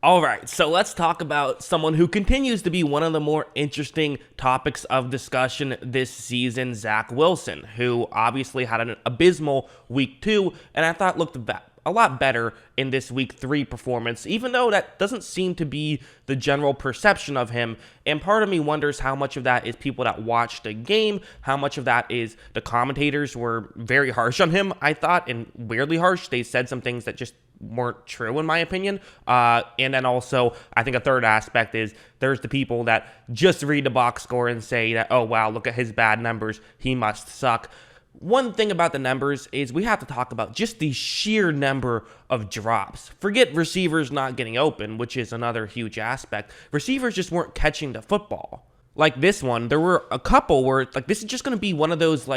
All right, so let's talk about someone who continues to be one of the more interesting topics of discussion this season, Zach Wilson, who obviously had an abysmal week 2, and I thought looked a lot better in this week 3 performance, even though that doesn't seem to be the general perception of him. And part of me wonders how much of that is people that watched the game, how much of that is the commentators were very harsh on him, I thought, and weirdly harsh. They said some things that just weren't true in my opinion. And then also, I think a third aspect is there's the people that just read the box score and say that, oh wow, look at his bad numbers, he must suck. One thing about the numbers is we have to talk about just the sheer number of drops. Forget receivers not getting open, which is another huge aspect. Receivers just weren't catching the football. Like this one, there were a couple where like this is just going to be one of those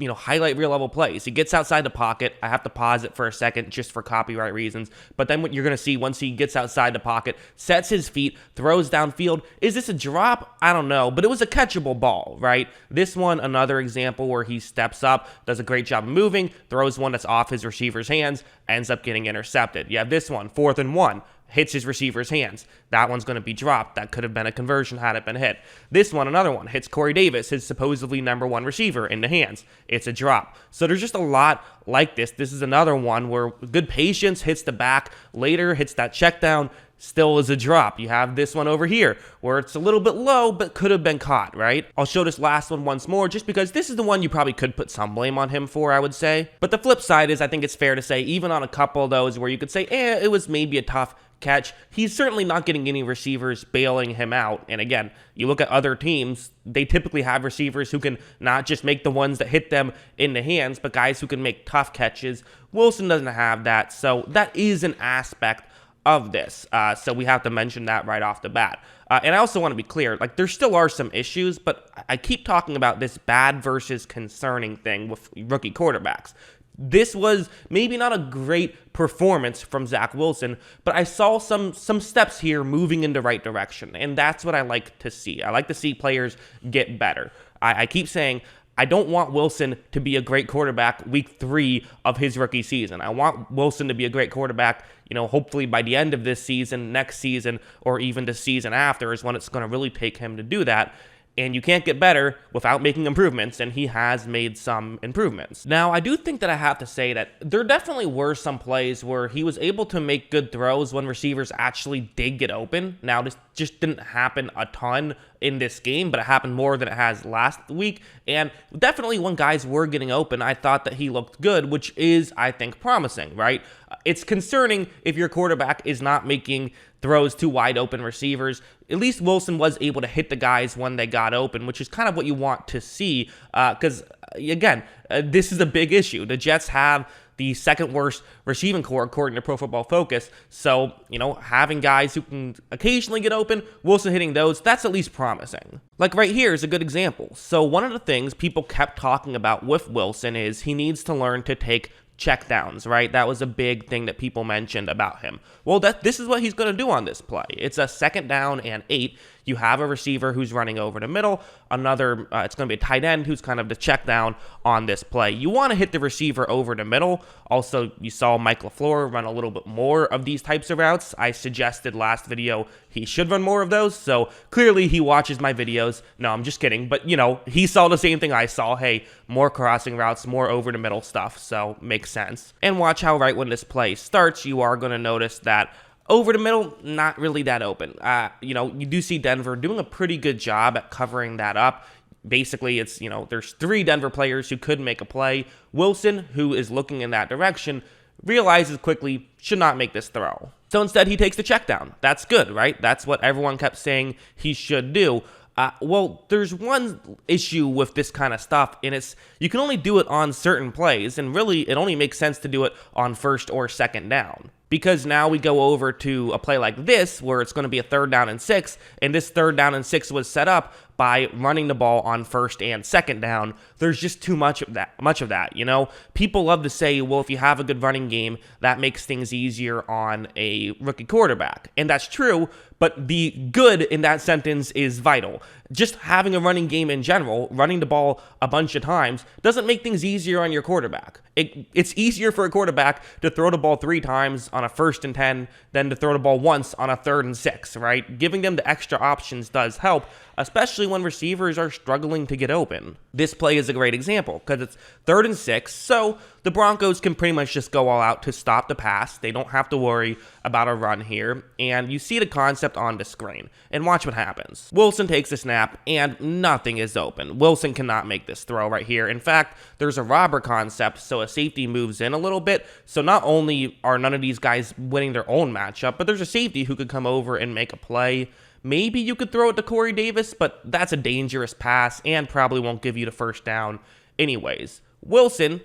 highlight reel level plays. He gets outside the pocket. I have to pause it for a second just for copyright reasons. But then what you're going to see once he gets outside the pocket, sets his feet, throws downfield. Is this a drop? I don't know, but it was a catchable ball, right? This one, another example where he steps up, does a great job of moving, throws one that's off his receiver's hands, ends up getting intercepted. You have this one, 4th and 1. Hits his receiver's hands. That one's going to be dropped. That could have been a conversion had it been hit. This one, another one, hits Corey Davis, his supposedly number 1 receiver, in the hands. It's a drop. So there's just a lot like this. This is another one where good patience hits the back, later hits that check down, still is a drop. You have this one over here where it's a little bit low but could have been caught, right? I'll show this last one once more just because this is the one you probably could put some blame on him for, I would say. But the flip side is I think it's fair to say even on a couple of those where you could say, it was maybe a tough catch, he's certainly not getting any receivers bailing him out. And again, you look at other teams, they typically have receivers who can not just make the ones that hit them in the hands, but guys who can make tough catches. Wilson doesn't have that, so that is an aspect of this. So we have to mention that right off the bat. And I also want to be clear, like there still are some issues, but I keep talking about this bad versus concerning thing with rookie quarterbacks. This was maybe not a great performance from Zach Wilson, but I saw some steps here moving in the right direction, and that's what I like to see. I like to see players get better. I keep saying I don't want Wilson to be a great quarterback week 3 of his rookie season. I want Wilson to be a great quarterback, hopefully by the end of this season, next season, or even the season after is when it's going to really take him to do that. And you can't get better without making improvements, and he has made some improvements. Now, I do think that I have to say that there definitely were some plays where he was able to make good throws when receivers actually did get open. Now, this just didn't happen a ton in this game, but it happened more than it has last week. And definitely when guys were getting open, I thought that he looked good, which is, I think, promising, right? It's concerning if your quarterback is not making throws to wide open receivers. At least Wilson was able to hit the guys when they got open, which is kind of what you want to see. Because, again, this is a big issue. The Jets have the second worst receiving core according to Pro Football Focus. So, having guys who can occasionally get open, Wilson hitting those, that's at least promising. Like right here is a good example. So one of the things people kept talking about with Wilson is he needs to learn to take checkdowns, right? That was a big thing that people mentioned about him. Well, this is what he's going to do on this play. It's a 2nd down and 8. You have a receiver who's running over the middle. It's going to be a tight end who's kind of the check down on this play. You want to hit the receiver over the middle. Also, you saw Mike LaFleur run a little bit more of these types of routes. I suggested last video he should run more of those. So clearly he watches my videos. No, I'm just kidding. But, he saw the same thing I saw. Hey, more crossing routes, more over the middle stuff. So makes sense. And watch how right when this play starts, you are going to notice that over the middle, not really that open. You do see Denver doing a pretty good job at covering that up. Basically, it's, there's 3 Denver players who could make a play. Wilson, who is looking in that direction, realizes quickly, should not make this throw. So instead, he takes the check down. That's good, right? That's what everyone kept saying he should do. Well, there's one issue with this kind of stuff, and it's you can only do it on certain plays, and really, it only makes sense to do it on 1st or 2nd down. Because now we go over to a play like this, where it's going to be a 3rd down and 6, and this 3rd down and 6 was set up by running the ball on first and second down. There's just too much of that, you know? People love to say, well, if you have a good running game, that makes things easier on a rookie quarterback. And that's true, but the good in that sentence is vital. Just having a running game in general, running the ball a bunch of times, doesn't make things easier on your quarterback. It's easier for a quarterback to throw the ball 3 times on a 1st and 10 than to throw the ball once on a 3rd and 6, right? Giving them the extra options does help, especially when receivers are struggling to get open. This play is a great example because it's 3rd and 6, so the Broncos can pretty much just go all out to stop the pass. They don't have to worry about a run here, and you see the concept on the screen. And watch what happens. Wilson takes a snap, and nothing is open. Wilson cannot make this throw right here. In fact, there's a robber concept, so a safety moves in a little bit. So not only are none of these guys winning their own matchup, but there's a safety who could come over and make a play. Maybe you could throw it to Corey Davis, but that's a dangerous pass and probably won't give you the first down anyways. Wilson,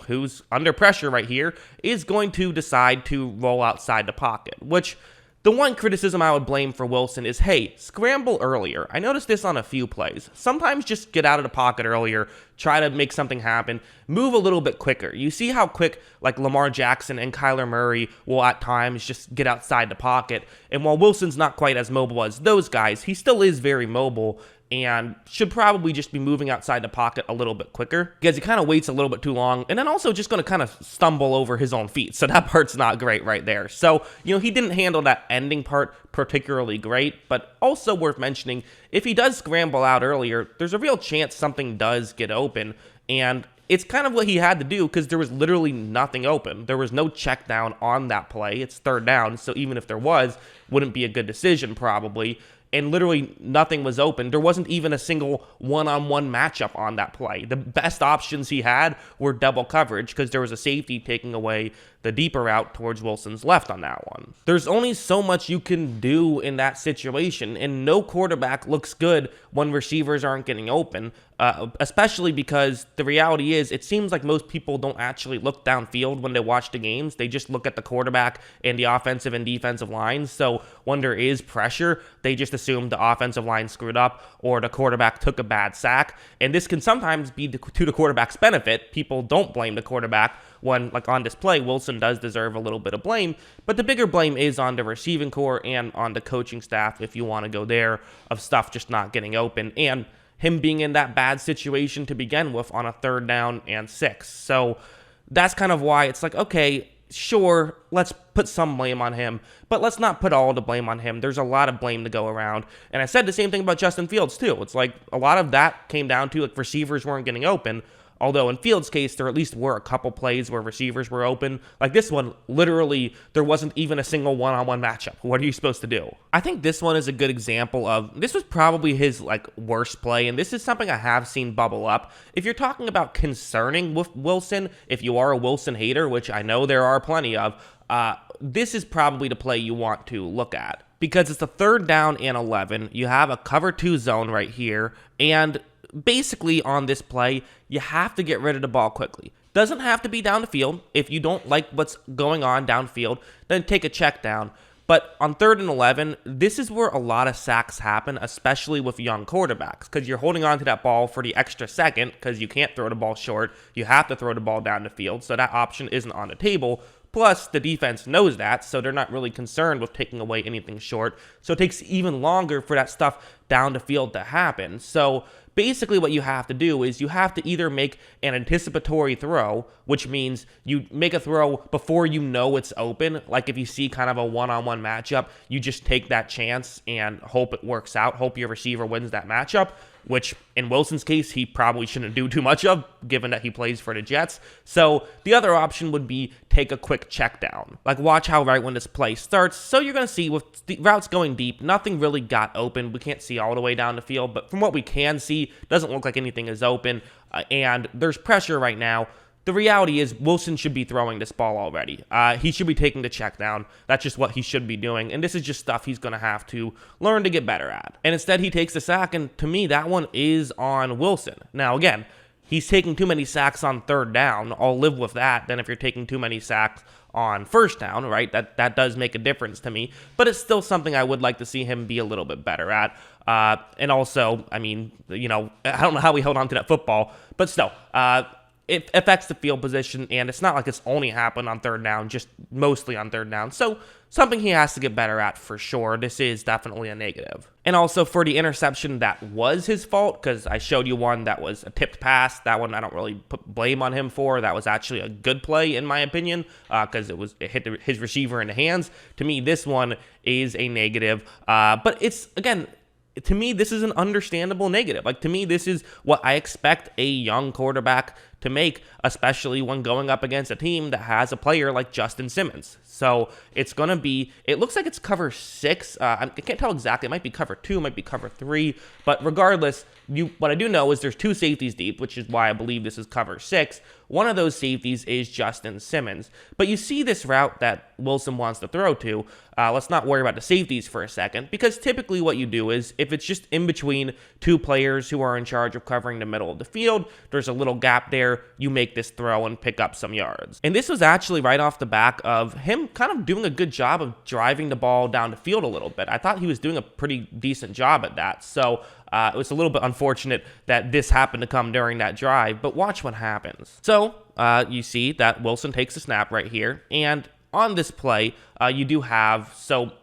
who's under pressure right here, is going to decide to roll outside the pocket, which the one criticism I would blame for Wilson is, hey, scramble earlier. I noticed this on a few plays. Sometimes just get out of the pocket earlier, try to make something happen, move a little bit quicker. You see how quick like Lamar Jackson and Kyler Murray will at times just get outside the pocket. And while Wilson's not quite as mobile as those guys, he still is very mobile and should probably just be moving outside the pocket a little bit quicker because he kind of waits a little bit too long and then also just going to kind of stumble over his own feet. So that part's not great right there. So, he didn't handle that ending part particularly great, but also worth mentioning, if he does scramble out earlier, there's a real chance something does get open, and it's kind of what he had to do because there was literally nothing open. There was no check down on that play. It's 3rd down, so even if there was, wouldn't be a good decision probably. And literally nothing was open. There wasn't even a single one-on-one matchup on that play. The best options he had were double coverage because there was a safety taking away the deeper route towards Wilson's left on that one. There's only so much you can do in that situation, and no quarterback looks good when receivers aren't getting open, especially because the reality is it seems like most people don't actually look downfield when they watch the games. They just look at the quarterback and the offensive and defensive lines. So when there is pressure, they just assume the offensive line screwed up or the quarterback took a bad sack. And this can sometimes be to the quarterback's benefit. People don't blame the quarterback when, like on this play, Wilson does deserve a little bit of blame, but the bigger blame is on the receiving core and on the coaching staff, if you want to go there, of stuff just not getting open, and him being in that bad situation to begin with on a 3rd down and 6. So that's kind of why it's like, okay, sure, let's put some blame on him, but let's not put all the blame on him. There's a lot of blame to go around. And I said the same thing about Justin Fields too. It's like a lot of that came down to like receivers weren't getting open. Although in Fields' case, there at least were a couple plays where receivers were open. Like this one, literally, there wasn't even a single one-on-one matchup. What are you supposed to do? I think this one is a good example of, this was probably his worst play, and this is something I have seen bubble up. If you're talking about concerning with Wilson, if you are a Wilson hater, which I know there are plenty of, this is probably the play you want to look at. Because it's a 3rd down and 11. You have a cover 2 zone right here, and basically on this play, you have to get rid of the ball quickly. Doesn't have to be down the field. If you don't like what's going on downfield, then take a check down. But on 3rd and 11, this is where a lot of sacks happen, especially with young quarterbacks, because you're holding on to that ball for the extra second because you can't throw the ball short. You have to throw the ball down the field, so that option isn't on the table. Plus, the defense knows that, so they're not really concerned with taking away anything short. So it takes even longer for that stuff down the field to happen. So basically what you have to do is you have to either make an anticipatory throw, which means you make a throw before you know it's open. Like if you see kind of a one-on-one matchup, you just take that chance and hope it works out, hope your receiver wins that matchup, which in Wilson's case, he probably shouldn't do too much of, given that he plays for the Jets. So the other option would be take a quick check down. Like watch how right when this play starts. So you're going to see with the routes going deep, nothing really got open. We can't see all the way down the field, but from what we can see, doesn't look like anything is open, and there's pressure right now. The reality is Wilson should be throwing this ball already. He should be taking the check down. That's just what he should be doing. And this is just stuff he's going to have to learn to get better at. And instead he takes the sack. And to me, that one is on Wilson. Now, again, he's taking too many sacks on 3rd down. I'll live with that. Then if you're taking too many sacks on first down, right? That does make a difference to me, but it's still something I would like to see him be a little bit better at. And also, I mean, I don't know how we held on to that football, but still, it affects the field position, and it's not like it's only happened on third down, just mostly on third down. So something he has to get better at for sure. This is definitely a negative. And also for the interception, that was his fault, because I showed you one that was a tipped pass. That one I don't really put blame on him for. That was actually a good play in my opinion, because it hit his receiver in the hands. To me, this one is a negative, but it's, again, to me, this is an understandable negative. Like, to me, this is what I expect a young quarterback to make, especially when going up against a team that has a player like Justin Simmons. So it's going to be, it looks like it's cover 6. I can't tell exactly. It might be cover 2, it might be cover 3. But regardless, what I do know is there's 2 safeties deep, which is why I believe this is cover 6. One of those safeties is Justin Simmons. But you see this route that Wilson wants to throw to. Let's not worry about the safeties for a second, because typically what you do is, if it's just in between 2 players who are in charge of covering the middle of the field, there's a little gap there, you make this throw and pick up some yards. And this was actually right off the back of him kind of doing a good job of driving the ball down the field a little bit. I thought he was doing a pretty decent job at that. So it was a little bit unfortunate that this happened to come during that drive, but watch what happens. So you see that Wilson takes a snap right here, and on this play, you do have, so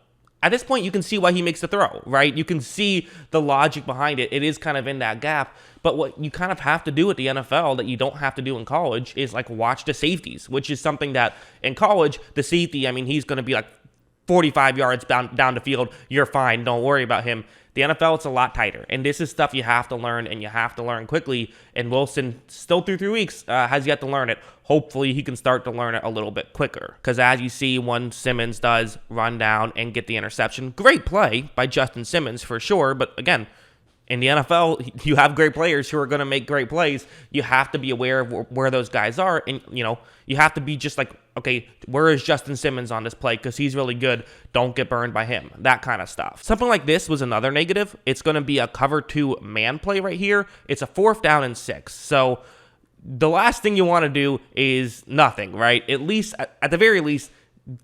at this point, you can see why he makes the throw, right? You can see the logic behind it. It is kind of in that gap, but what you kind of have to do at the NFL that you don't have to do in college is like watch the safeties, which is something that in college, the safety, I mean, he's going to be like 45 yards down the field. You're fine. Don't worry about him. The NFL, it's a lot tighter, and this is stuff you have to learn, and you have to learn quickly, and Wilson, still through 3 weeks, has yet to learn it. Hopefully, he can start to learn it a little bit quicker, because as you see, when Simmons does run down and get the interception, great play by Justin Simmons for sure, but again, in the NFL, you have great players who are going to make great plays. You have to be aware of where those guys are, and, you have to be just like, okay, where is Justin Simmons on this play? Because he's really good. Don't get burned by him. That kind of stuff. Something like this was another negative. It's going to be a cover 2 man play right here. It's a 4th down and 6. So the last thing you want to do is nothing, right? At least, at the very least,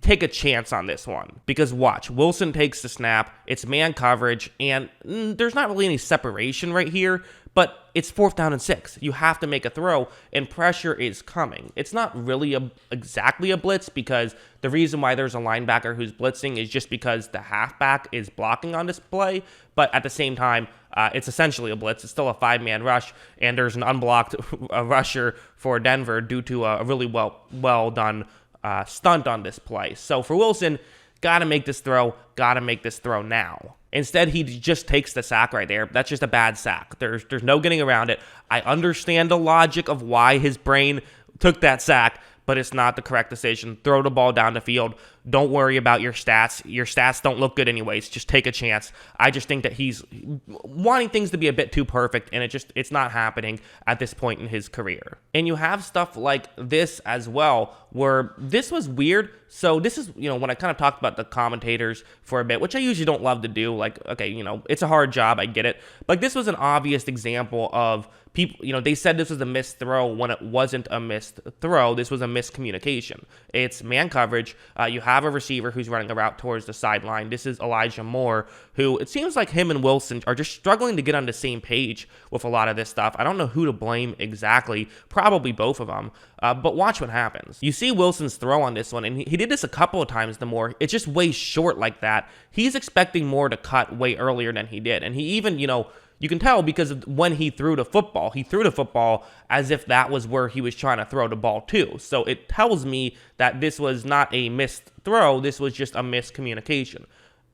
take a chance on this one, because watch, Wilson takes the snap, it's man coverage, and there's not really any separation right here, but it's 4th down and 6. You have to make a throw, and pressure is coming. It's not really exactly a blitz, because the reason why there's a linebacker who's blitzing is just because the halfback is blocking on this play, but at the same time, it's essentially a blitz. It's still a 5-man rush, and there's an unblocked rusher for Denver due to a really well done stunt on this play. So for Wilson, gotta make this throw now. Instead, he just takes the sack right there. That's just a bad sack. There's no getting around it. I understand the logic of why his brain took that sack, but it's not the correct decision. Throw the ball down the field. Don't worry about your stats. Your stats don't look good anyways. Just take a chance. I just think that he's wanting things to be a bit too perfect, and it's not happening at this point in his career. And you have stuff like this as well, where this was weird. So this is, when I kind of talked about the commentators for a bit, which I usually don't love to do. Like, okay, it's a hard job. I get it. Like, this was an obvious example of people, they said this was a missed throw when it wasn't a missed throw. This was a miscommunication. It's man coverage. You have a receiver who's running a route towards the sideline. This is Elijah Moore, who it seems like him and Wilson are just struggling to get on the same page with a lot of this stuff. I don't know who to blame exactly. Probably both of them. But watch what happens. You see Wilson's throw on this one, and he did this a couple of times the more. It's just way short like that. He's expecting Moore to cut way earlier than he did. And he even, you can tell because of when he threw the football as if that was where he was trying to throw the ball to. So it tells me that this was not a missed throw. This was just a miscommunication.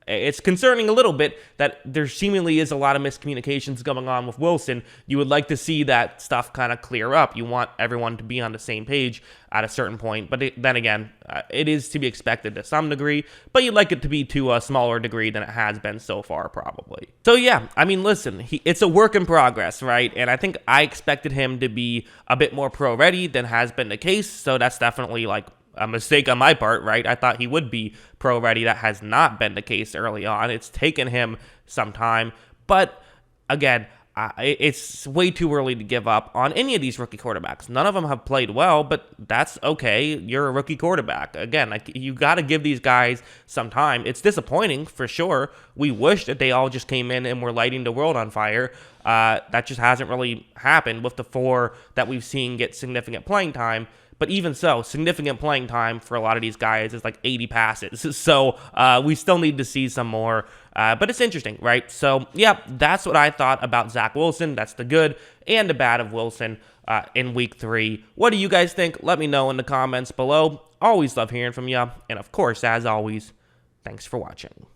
It's concerning a little bit that there seemingly is a lot of miscommunications going on with Wilson. You would like to see that stuff kind of clear up. You want everyone to be on the same page at a certain point. But then again, it is to be expected to some degree, but you'd like it to be to a smaller degree than it has been so far, probably. So yeah, I mean, listen, it's a work in progress, right? And I think I expected him to be a bit more pro-ready than has been the case. So that's definitely like a mistake on my part, right? I thought he would be pro-ready. That has not been the case early on. It's taken him some time. But again, It's way too early to give up on any of these rookie quarterbacks. None of them have played well, but that's okay. You're a rookie quarterback. Again, you got to give these guys some time. It's disappointing for sure. We wish that they all just came in and were lighting the world on fire. That just hasn't really happened with the 4 that we've seen get significant playing time. But even so, significant playing time for a lot of these guys is like 80 passes. So we still need to see some more. But it's interesting, right? So, yeah, that's what I thought about Zach Wilson. That's the good and the bad of Wilson in week 3. What do you guys think? Let me know in the comments below. Always love hearing from you. And, of course, as always, thanks for watching.